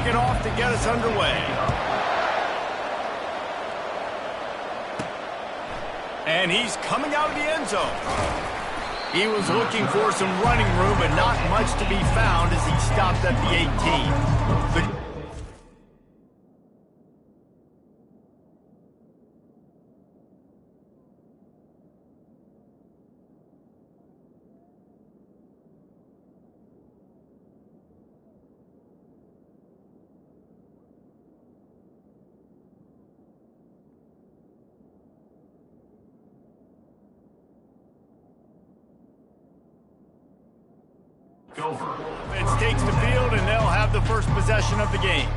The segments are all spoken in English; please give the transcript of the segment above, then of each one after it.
kick it off to get us underway. And he's coming out of the end zone. He was looking for some running room, but not much to be found as he stopped at the 18. Offense takes the field, and they'll have the first possession of the game.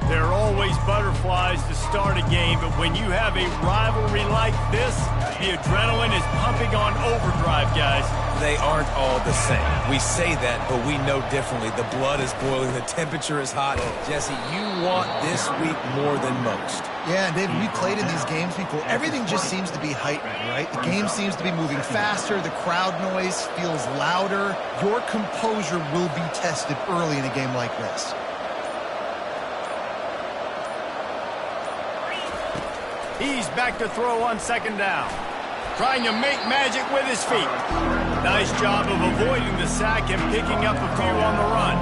There are always butterflies to start a game, but when you have a rivalry like this, the adrenaline is pumping on overdrive, guys. They aren't all the same. We say that, but we know differently. The blood is boiling. The temperature is hot. Jesse, you want this week more than most. Yeah, and David, we played in these games before. Everything just seems to be heightened, right? The game seems to be moving faster. The crowd noise feels louder. Your composure will be tested early in a game like this. He's back to throw on second down. Trying to make magic with his feet. Nice job of avoiding the sack and picking up a few on the run.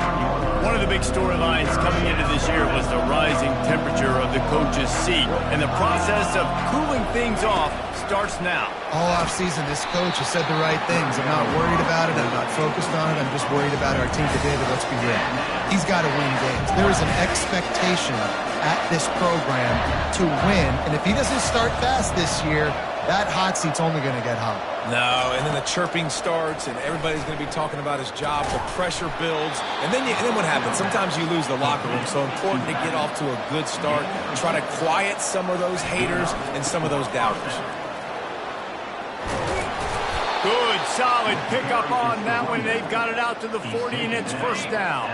One of the big storylines coming into this year was the rising temperature of the coach's seat, and the process of cooling things off starts now. All offseason, this coach has said the right things. I'm not worried about it. I'm not focused on it. I'm just worried about our team today, but let's be real. He's got to win games. There is an expectation at this program to win, and if he doesn't start fast this year, that hot seat's only going to get hot. No, and then the chirping starts, and everybody's going to be talking about his job. The pressure builds, and then what happens? Sometimes you lose the locker room, so important to get off to a good start. Try to quiet some of those haters and some of those doubters. Good, solid pickup on that one. They've got it out to the 40, and it's first down.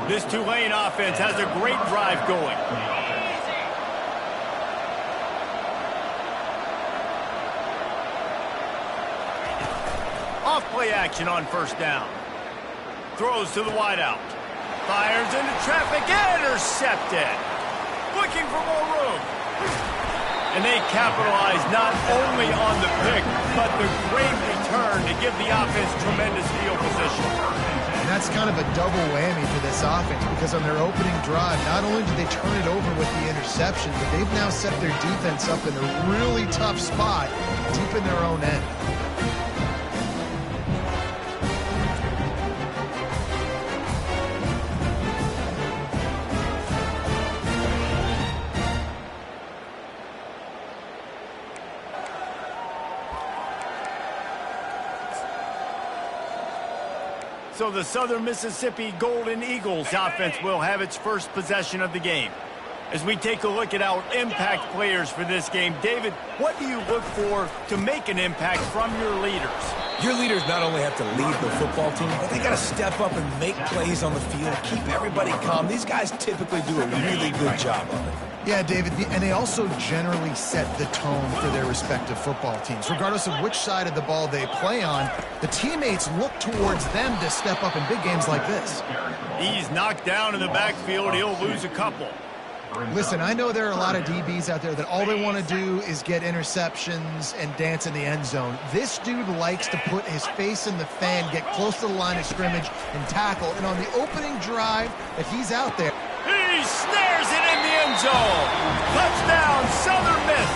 This Tulane offense has a great drive going. Off-play action on first down. Throws to the wideout. Fires into traffic. Intercepted. Looking for more room. And they capitalize not only on the pick, but the great return to give the offense tremendous field position. And that's kind of a double whammy for this offense, because on their opening drive, not only did they turn it over with the interception, but they've now set their defense up in a really tough spot deep in their own end. So the Southern Mississippi Golden Eagles offense will have its first possession of the game. As we take a look at our impact players for this game, David, what do you look for to make an impact from your leaders? Your leaders not only have to lead the football team, but they got to step up and make plays on the field, keep everybody calm. These guys typically do a really good job of it. Yeah, David, and they also generally set the tone for their respective football teams. Regardless of which side of the ball they play on, the teammates look towards them to step up in big games like this. He's knocked down in the backfield. He'll lose a couple. Listen, I know there are a lot of DBs out there that all they want to do is get interceptions and dance in the end zone. This dude likes to put his face in the fan, get close to the line of scrimmage, and tackle. And on the opening drive, if he's out there, he snares it in the end zone. Touchdown, Southern Miss.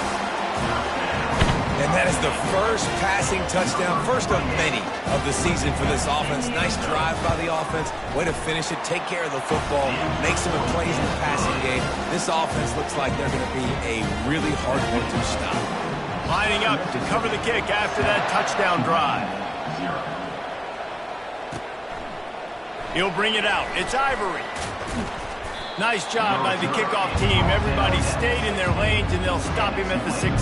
And that is the first passing touchdown, first of many of the season for this offense. Nice drive by the offense. Way to finish it, take care of the football, make some plays in the passing game. This offense looks like they're going to be a really hard one to stop. Lining up to cover the kick after that touchdown drive. He'll bring it out. It's Ivory. Nice job by the kickoff team. Everybody stayed in their lanes, and they'll stop him at the 16.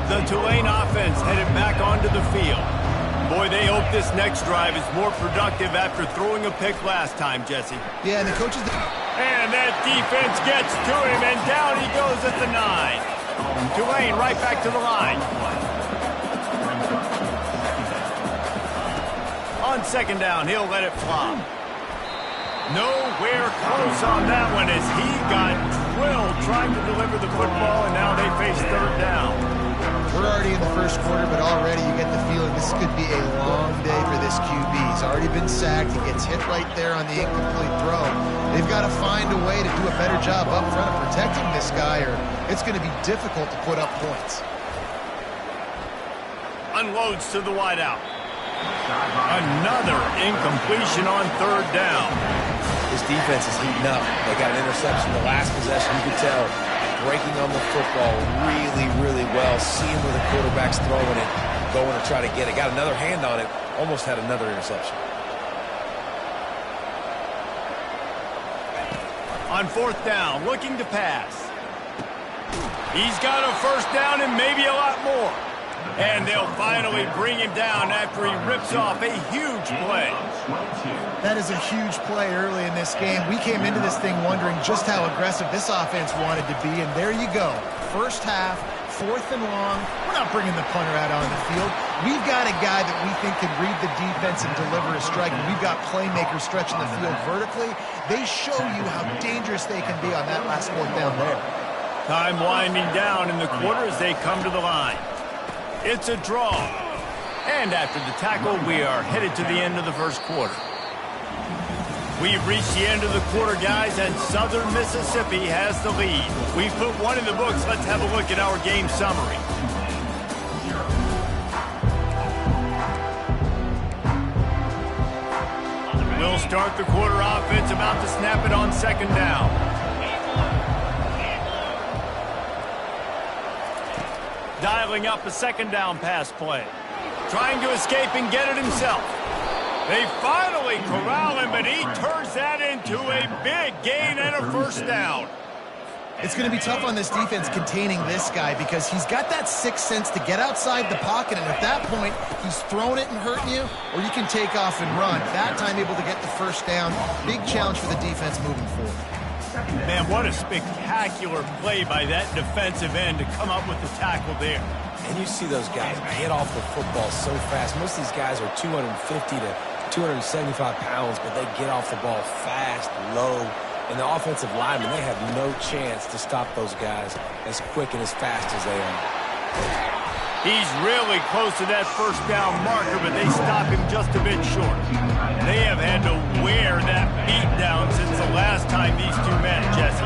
The Tulane offense headed back onto the field. Boy, they hope this next drive is more productive after throwing a pick last time, Jesse. yeah, and the coaches... And that defense gets to him, and down he goes at the 9. Tulane right back to the line. On second down, he'll let it flop. Nowhere close on that one as he got drilled trying to deliver the football, and now they face third down. We're already in the first quarter, but already you get the feeling this could be a long day for this QB. He's already been sacked. He gets hit right there on the incomplete throw. They've got to find a way to do a better job up front of protecting this guy, or it's going to be difficult to put up points. Unloads to the wideout. Another incompletion on third down. This defense is heating up. They got an interception the last possession. You could tell breaking on the football really, really well. Seeing where the quarterback's throwing it, going to try to get it. Got another hand on it. Almost had another interception. On fourth down, looking to pass. He's got a first down and maybe a lot more. And they'll finally bring him down after he rips off a huge play. That is a huge play early in this game. We came into this thing wondering just how aggressive this offense wanted to be, and there you go. First half, 4th and long. We're not bringing the punter out on the field. We've got a guy that we think can read the defense and deliver a strike, and we've got playmakers stretching the field vertically. They show you how dangerous they can be on that last 4th down there. Time winding down in the quarter as they come to the line. It's a draw. And after the tackle, we are headed to the end of the first quarter. We've reached the end of the quarter, guys, and Southern Mississippi has the lead. We've put one in the books. Let's have a look at our game summary. We'll start the quarter offense, about to snap it on second down. Dialing up a second down pass play. Trying to escape and get it himself. They finally corral him, but he turns that into a big gain and a first down. It's going to be tough on this defense containing this guy because he's got that sixth sense to get outside the pocket, and at that point, he's throwing it and hurting you, or you can take off and run. That time able to get the first down. Big challenge for the defense moving forward. Man, what a spectacular play by that defensive end to come up with the tackle there. And you see those guys get off the football so fast. Most of these guys are 250 to 275 pounds, but they get off the ball fast, low. And the offensive linemen, they have no chance to stop those guys as quick and as fast as they are. He's really close to that first down marker, but they stop him just a bit short. They have had to wear that beat down since the last time these two met, Jesse.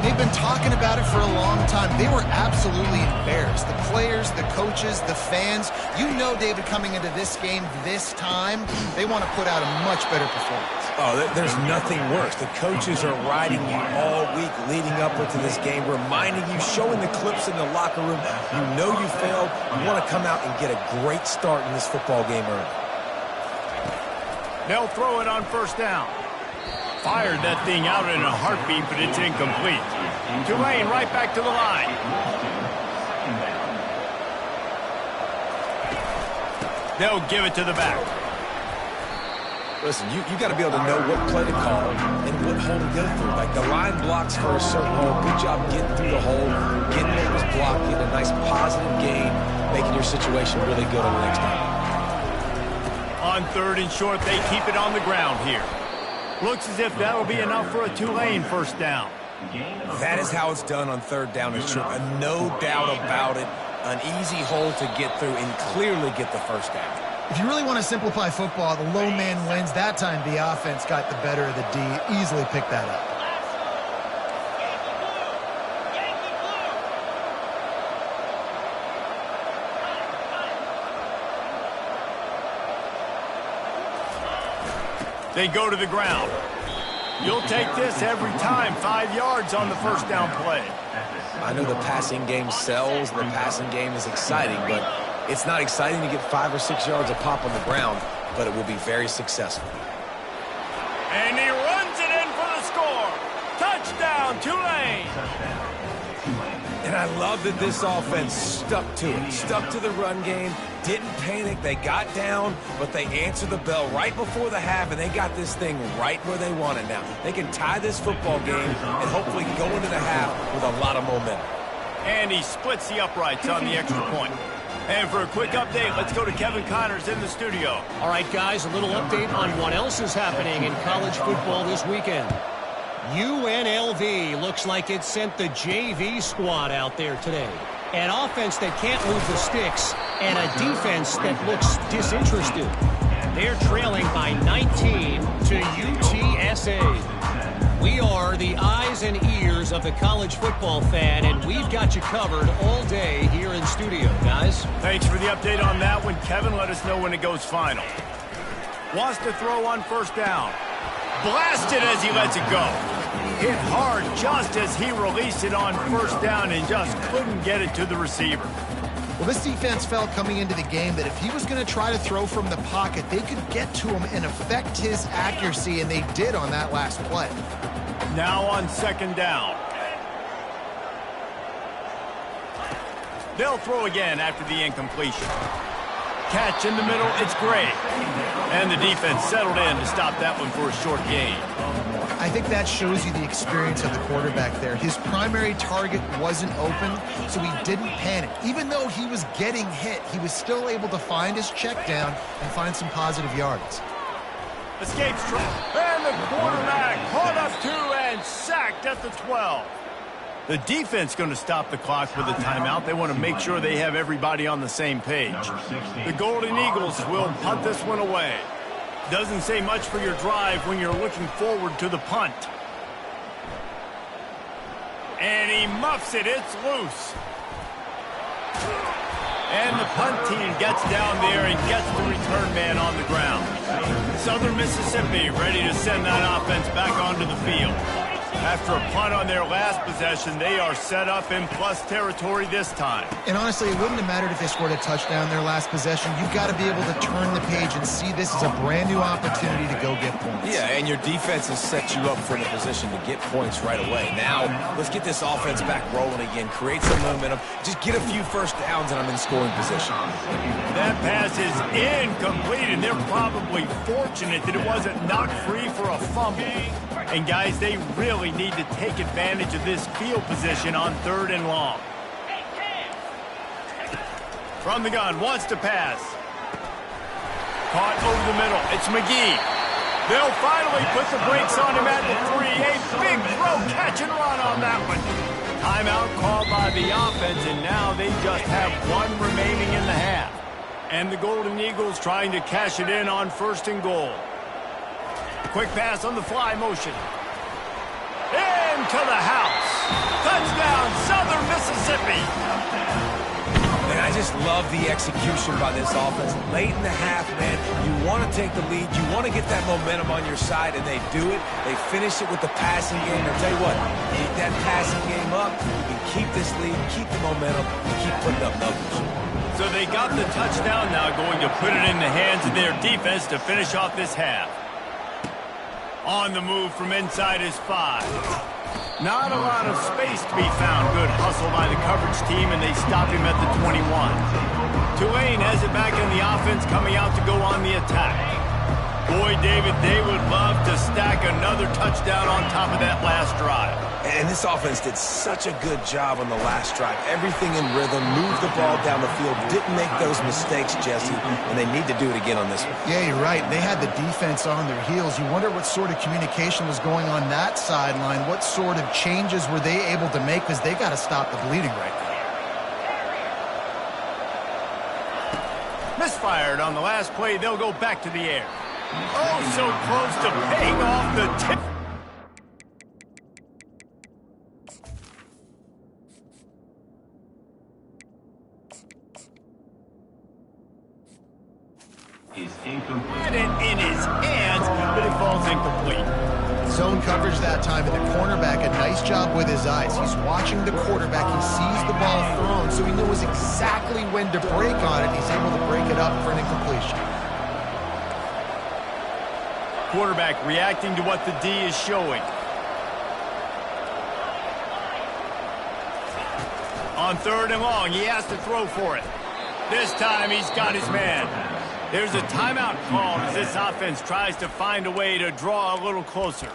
They've been talking about it for a long time. They were absolutely embarrassed. The players, the coaches, the fans. You know, David, coming into this game this time, they want to put out a much better performance. Oh, there's nothing worse. The coaches are riding you all week leading up into this game, reminding you, showing the clips in the locker room. You know you failed. You want to come out and get a great start in this football game early. They'll throw it on first down. Fired that thing out in a heartbeat, but it's incomplete. Tulane right back to the line. They'll give it to the back. Listen, you got to be able to know what play to call and what hole to go through. Like the line blocks for a certain hole. Good job getting through the hole, getting what was blocked, getting a nice positive gain, making your situation really good on the next down. On third and short, they keep it on the ground here. Looks as if that'll be enough for a Tulane first down. That is how it's done on third down and short. No doubt about it. An easy hole to get through and clearly get the first down. If you really want to simplify football, the low man wins. That time the offense got the better of the D. Easily picked that up. They go to the ground. You'll take this every time. 5 yards on the first down play. I know the passing game sells, and the passing game is exciting, but it's not exciting to get 5 or 6 yards a pop on the ground, but it will be very successful. And he runs it in for the score. Touchdown, Tulane. And I love that this offense stuck to it, stuck to the run game, didn't panic. They got down, but they answered the bell right before the half, and they got this thing right where they want it now. They can tie this football game and hopefully go into the half with a lot of momentum. And he splits the uprights on the extra point. And for a quick update, let's go to Kevin Connors in the studio. All right, guys, a little update on what else is happening in college football this weekend. UNLV looks like it sent the JV squad out there today. An offense that can't move the sticks and a defense that looks disinterested. They're trailing by 19 to UTSA. We are the eyes and ears of the college football fan, and we've got you covered all day here in studio, guys. Thanks for the update on that one, Kevin. Let us know when it goes final. Wants to throw on first down. Blasted as he lets it go. Hit hard just as he released it on first down and just couldn't get it to the receiver. Well, this defense felt coming into the game that if he was going to try to throw from the pocket, they could get to him and affect his accuracy, and they did on that last play. Now on second down. They'll throw again after the incompletion. Catch in the middle, it's great. And the defense settled in to stop that one for a short gain. I think that shows you the experience of the quarterback there. His primary target wasn't open, so he didn't panic. Even though he was getting hit, he was still able to find his check down and find some positive yards. Escapes trap. And the quarterback caught up to and sacked at the 12. The defense going to stop the clock with a timeout. They want to make sure they have everybody on the same page. The Golden Eagles will punt this one away. Doesn't say much for your drive when you're looking forward to the punt. And he muffs it. It's loose. And the punt team gets down there and gets the return man on the ground. Southern Mississippi ready to send that offense back onto the field. After a punt on their last possession, they are set up in plus territory this time. And honestly, it wouldn't have mattered if they scored a touchdown their last possession. You've got to be able to turn the page and see this as a brand new opportunity to go get points. Yeah, and your defense has set you up for the position to get points right away. Now, let's get this offense back rolling again, create some momentum, just get a few first downs, and I'm in scoring position. That pass is incomplete, and they're probably fortunate that it wasn't knocked free for a fumble. And guys, they really need to take advantage of this field position on 3rd and long. From the gun, wants to pass. Caught over the middle. It's McGee. They'll finally put the brakes on him at the 3. A big throw, catch and run on that one. Timeout called by the offense, and now they just have one remaining in the half. And the Golden Eagles trying to cash it in on 1st and goal. Quick pass on the fly motion. Into the house. Touchdown, Southern Mississippi. And I just love the execution by this offense. Late in the half, man, you want to take the lead. You want to get that momentum on your side, and they do it. They finish it with the passing game. I'll tell you what, keep that passing game up. You can keep this lead, keep the momentum, and keep putting up numbers. So they got the touchdown now, going to put it in the hands of their defense to finish off this half. On the move from inside his 5. Not a lot of space to be found. Good hustle by the coverage team, and they stop him at the 21. Tulane has it back in the offense, coming out to go on the attack. Boy, David, they would love to stack another touchdown on top of that last drive. And this offense did such a good job on the last drive. Everything in rhythm, moved the ball down the field, didn't make those mistakes, Jesse, and they need to do it again on this one. Yeah, you're right. They had the defense on their heels. You wonder what sort of communication was going on that sideline. What sort of changes were they able to make, because they got to stop the bleeding right now. Misfired on the last play. They'll go back to the air. Oh, so close to paying off the tip. Had it in his hands, but it falls incomplete. Zone coverage that time, and the cornerback, a nice job with his eyes. He's watching the quarterback. He sees the ball thrown, so he knows exactly when to break on it. He's able to break it up for an incompletion. Quarterback reacting to what the D is showing. On 3rd and long, he has to throw for it. This time he's got his man. There's a timeout called as this offense tries to find a way to draw a little closer.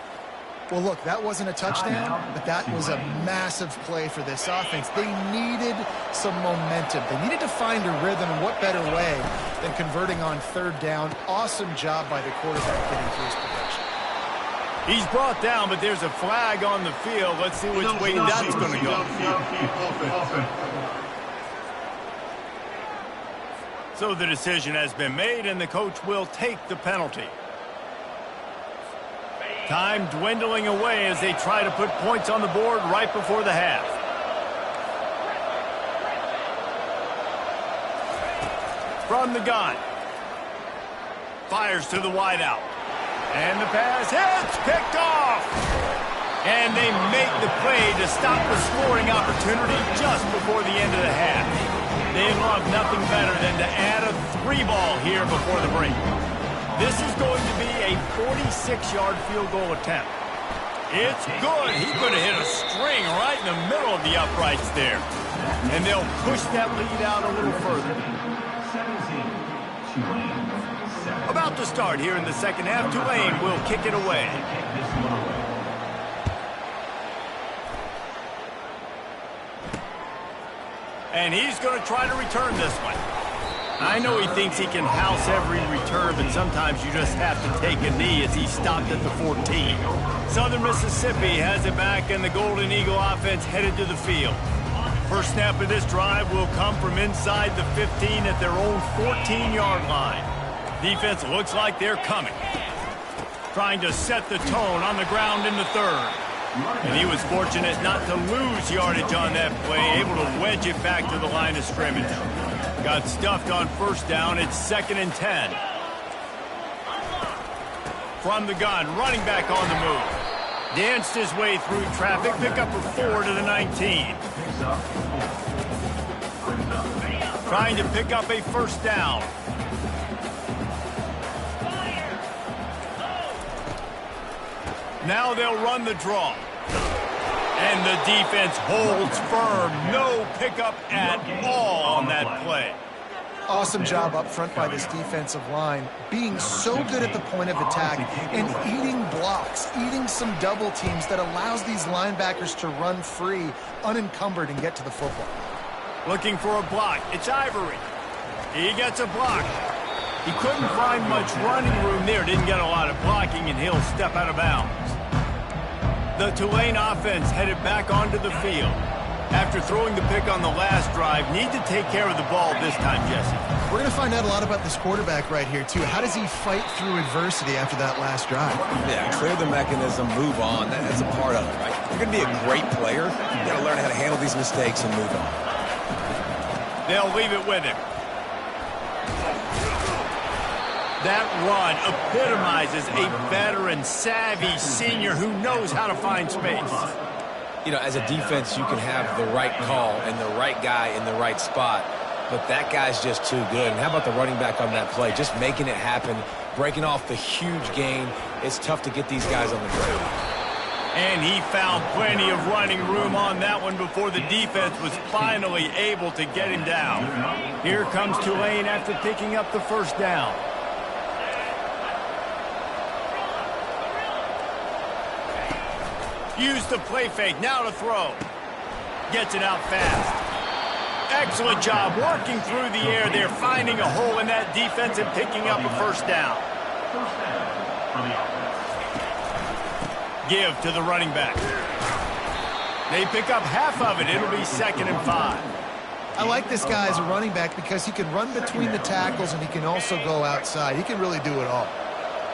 Well, look, that wasn't a touchdown, but that was a massive play for this offense. They needed some momentum. They needed to find a rhythm, and what better way than converting on third down. Awesome job by the quarterback getting through his protection. He's brought down, but there's a flag on the field. Let's see which way that's going to go. So the decision has been made, and the coach will take the penalty. Time dwindling away as they try to put points on the board right before the half. From the gun. Fires to the wideout. And the pass hits, picked off. And they make the play to stop the scoring opportunity just before the end of the half. They love nothing better than to add a 3-ball here before the break. This is going to be a 46-yard field goal attempt. It's good. He could have hit a string right in the middle of the uprights there. And they'll push that lead out a little further. About to start here in the second half, Tulane will kick it away. And he's going to try to return this one. I know he thinks he can house every return, but sometimes you just have to take a knee as he stopped at the 14. Southern Mississippi has it back, and the Golden Eagle offense headed to the field. First snap of this drive will come from inside the 15 at their own 14-yard line. Defense looks like they're coming. Trying to set the tone on the ground in the third. And he was fortunate not to lose yardage on that play, able to wedge it back to the line of scrimmage. Got stuffed on first down. It's 2nd and 10. From the gun, running back on the move. Danced his way through traffic, pick up a 4 to the 19. Trying to pick up a first down. Now they'll run the draw. And the defense holds firm. No pickup at all on that play. Awesome job up front by this defensive line, being so good at the point of attack and eating blocks, eating some double teams that allows these linebackers to run free, unencumbered, and get to the football. Looking for a block. It's Ivory. He gets a block. He couldn't find much running room there. Didn't get a lot of blocking, and he'll step out of bounds. The Tulane offense headed back onto the field. After throwing the pick on the last drive, need to take care of the ball this time, Jesse. We're going to find out a lot about this quarterback right here, too. How does he fight through adversity after that last drive? Yeah, clear the mechanism, move on. That's a part of it, right? You're going to be a great player. You've got to learn how to handle these mistakes and move on. They'll leave it with him. That run epitomizes a veteran, savvy senior who knows how to find space. You know, as a defense, you can have the right call and the right guy in the right spot, but that guy's just too good. And how about the running back on that play? Just making it happen, breaking off the huge gain. It's tough to get these guys on the ground. And he found plenty of running room on that one before the defense was finally able to get him down. Here comes Tulane after picking up the first down. Use the play fake, now to throw. Gets it out fast. Excellent job working through the air there, finding a hole in that defense and picking up a first down. Give to the running back. They pick up half of it. It'll be 2nd and 5. I like this guy as a running back because he can run between the tackles and he can also go outside. He can really do it all.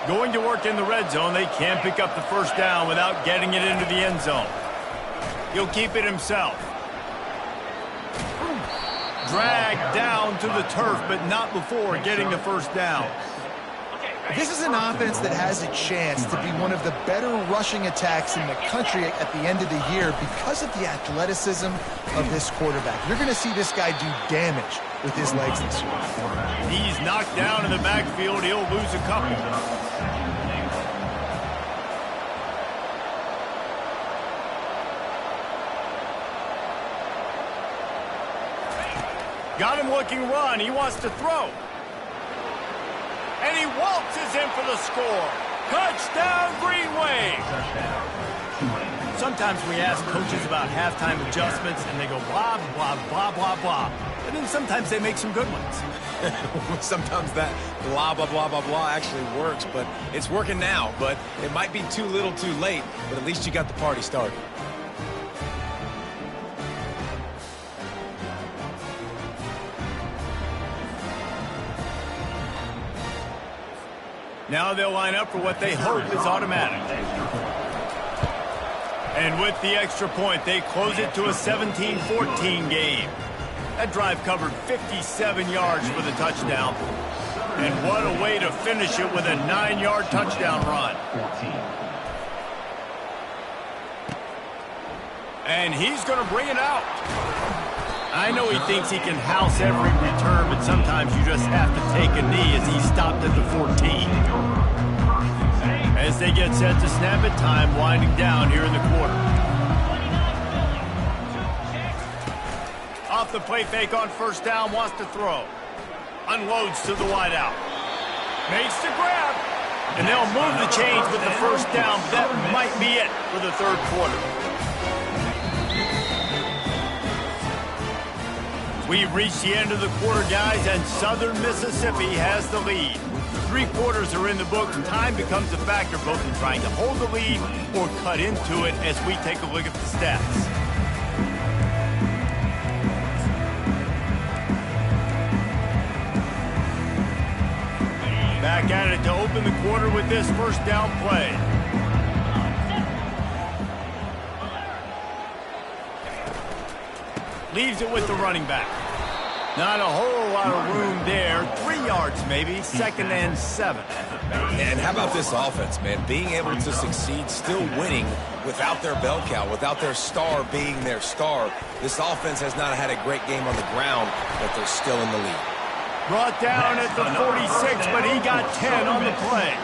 Going to work in the red zone. They can't pick up the first down without getting it into the end zone. He'll keep it himself. Dragged down to the turf, but not before getting the first down. This is an offense that has a chance to be one of the better rushing attacks in the country at the end of the year because of the athleticism of this quarterback. You're going to see this guy do damage with his legs this year. He's knocked down in the backfield. He'll lose a couple. Got him looking run. He wants to throw. And he waltzes in for the score. Touchdown, Green Wave. Sometimes we ask coaches about halftime adjustments, and they go blah, blah, blah, blah, blah. But then sometimes they make some good ones. Sometimes that blah, blah, blah, blah, blah actually works, but it's working now. But it might be too little too late, but at least you got the party started. Now they'll line up for what they hope is automatic. And with the extra point, they close it to a 17-14 game. That drive covered 57 yards for the touchdown. And what a way to finish it with a 9-yard touchdown run. And he's going to bring it out. I know he thinks he can house every return, but sometimes you just have to take a knee as he stopped at the 14. As they get set to snap it, time winding down here in the quarter. Off the play fake on first down, wants to throw. Unloads to the wideout. Makes the grab. And they'll move the chains with the first down, but that might be it for the third quarter. We've reached the end of the quarter, guys, and Southern Mississippi has the lead. 3 quarters are in the books. Time becomes a factor both in trying to hold the lead or cut into it as we take a look at the stats. Back at it to open the quarter with this first down play. Leaves it with the running back. Not a whole lot of room there. 3 yards maybe, 2nd and 7. And how about this offense, man? Being able to succeed, still winning without their bell cow, without their star being their star. This offense has not had a great game on the ground, but they're still in the lead. Brought down at the 46, but he got 10 on the play.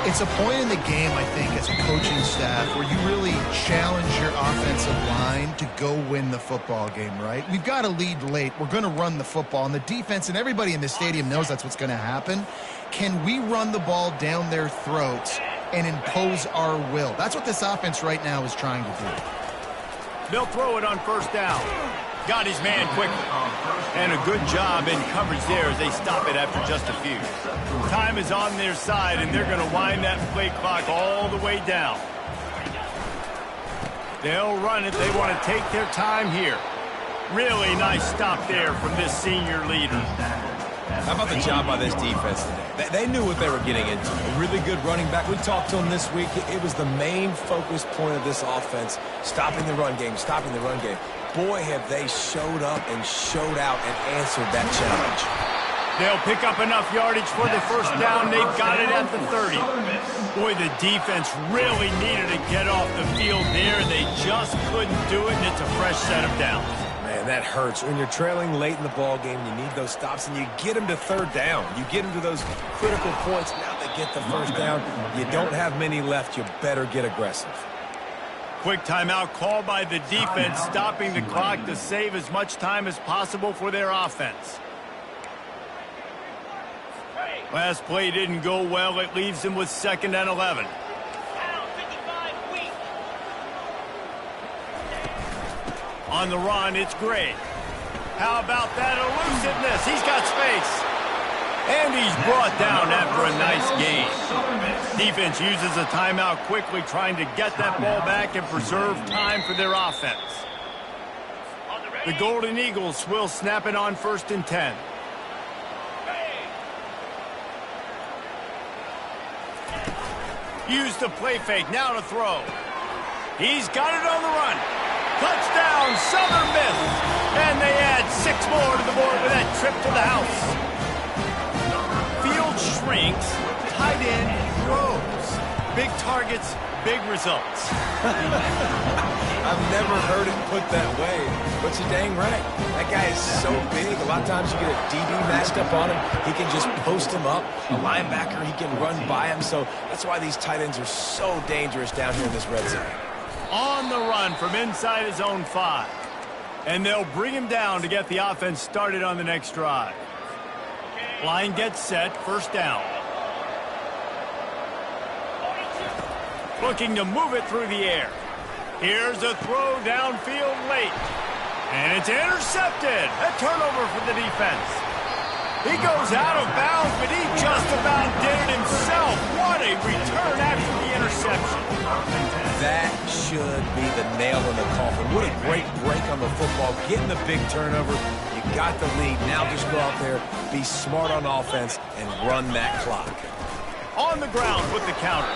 It's a point in the game, I think, as a coaching staff where you really challenge your offensive line to go win the football game, right? We've got to lead late. We're going to run the football. And the defense and everybody in the stadium knows that's what's going to happen. Can we run the ball down their throats and impose our will? That's what this offense right now is trying to do. They'll throw it on first down. Got his man quickly. And a good job in coverage there as they stop it after just a few. Time is on their side, and they're going to wind that play clock all the way down. They'll run it. They want to take their time here. Really nice stop there from this senior leader. How about the job by this defense today? They knew what they were getting into. A really good running back. We talked to him this week. It was the main focus point of this offense, stopping the run game, stopping the run game. Boy, have they showed up and showed out and answered that challenge. They'll pick up enough yardage for the first down. They've got it at the 30. Boy, the defense really needed to get off the field there, and they just couldn't do it, and it's a fresh set of downs. Man, that hurts. When you're trailing late in the ball game, you need those stops, and you get them to third down. You get them to those critical points. Now they get the first down. You don't have many left. You better get aggressive. Quick timeout called by the defense, stopping the clock to save as much time as possible for their offense. Last play didn't go well. It leaves them with 2nd and 11. On the run, it's Gray. How about that elusiveness? He's got space. And he's brought down after a nice gain. Defense uses a timeout quickly, trying to get that ball back and preserve time for their offense. The Golden Eagles will snap it on 1st and 10. Use the play fake, now to throw. He's got it on the run. Touchdown, Southern Miss. And they add 6 more to the board with that trip to the house. Field shrinks, tight end grows. Big targets, big results. I've never heard it put that way, but you're dang right. That guy is so big. A lot of times you get a DB matched up on him. He can just post him up. A linebacker, he can run by him. So that's why these tight ends are so dangerous down here in this red zone. On the run from inside his own 5. And they'll bring him down to get the offense started on the next drive. Line gets set, first down. Looking to move it through the air. Here's a throw downfield late. And it's intercepted. A turnover for the defense. He goes out of bounds, but he just about did it himself. What a return after the interception. That should be the nail in the coffin. What a great break on the football. Getting the big turnover. You got the lead. Now just go out there, be smart on offense, and run that clock. On the ground with the counter.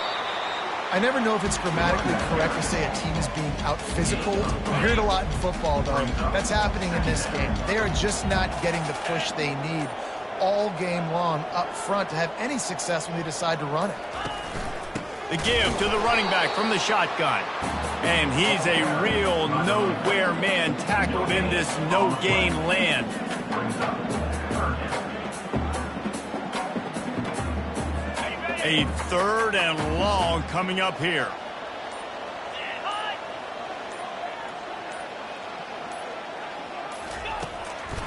I never know if it's grammatically correct to say a team is being out-physical. You hear it a lot in football, though. That's happening in this game. They are just not getting the push they need all game long up front to have any success when they decide to run it. The give to the running back from the shotgun. And he's a real nowhere man tackled in this no-gain land. A 3rd and long coming up here.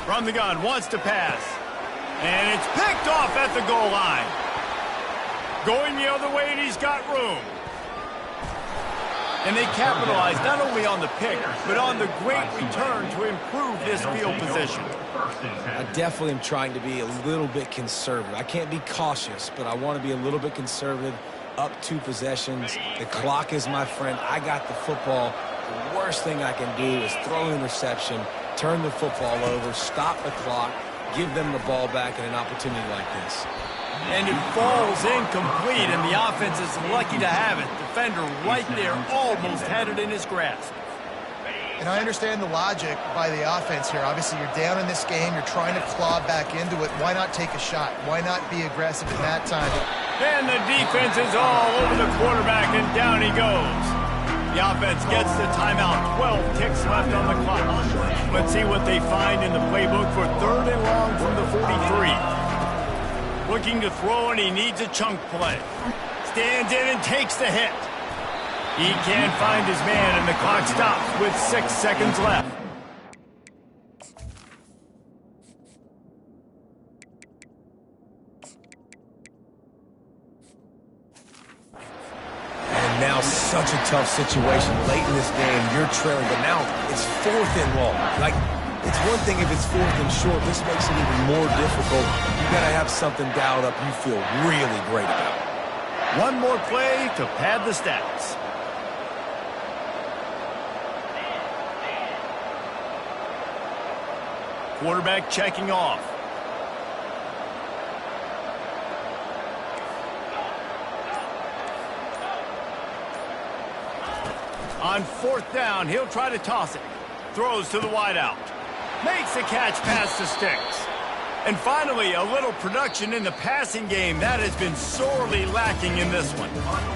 From the gun, wants to pass. And it's picked off at the goal line. Going the other way, and he's got room. And they capitalize not only on the pick, but on the great return to improve this field position. I definitely am trying to be a little bit conservative. I can't be cautious, but I want to be a little bit conservative. Up 2 possessions. The clock is my friend. I got the football. The worst thing I can do is throw an interception, turn the football over, stop the clock, give them the ball back in an opportunity like this. And it falls incomplete, and the offense is lucky to have it. Defender right there almost had it in his grasp. And I understand the logic by the offense here. Obviously, you're down in this game. You're trying to claw back into it. Why not take a shot? Why not be aggressive in that time? And the defense is all over the quarterback, and down he goes. The offense gets the timeout. 12 ticks left on the clock. Let's see what they find in the playbook for 3rd and long from the 43. Looking to throw, and he needs a chunk play. Stands in and takes the hit. He can't find his man, and the clock stops with 6 seconds left. And now such a tough situation. Late in this game, you're trailing, but now it's 4th and long. Like, it's one thing if it's 4th and short. This makes it even more difficult. You got to have something dialed up you feel really great about. One more play to pad the stats. Quarterback checking off. On 4th down, he'll try to toss it. Throws to the wideout. Makes the catch past the sticks. And finally, a little production in the passing game. That has been sorely lacking in this one.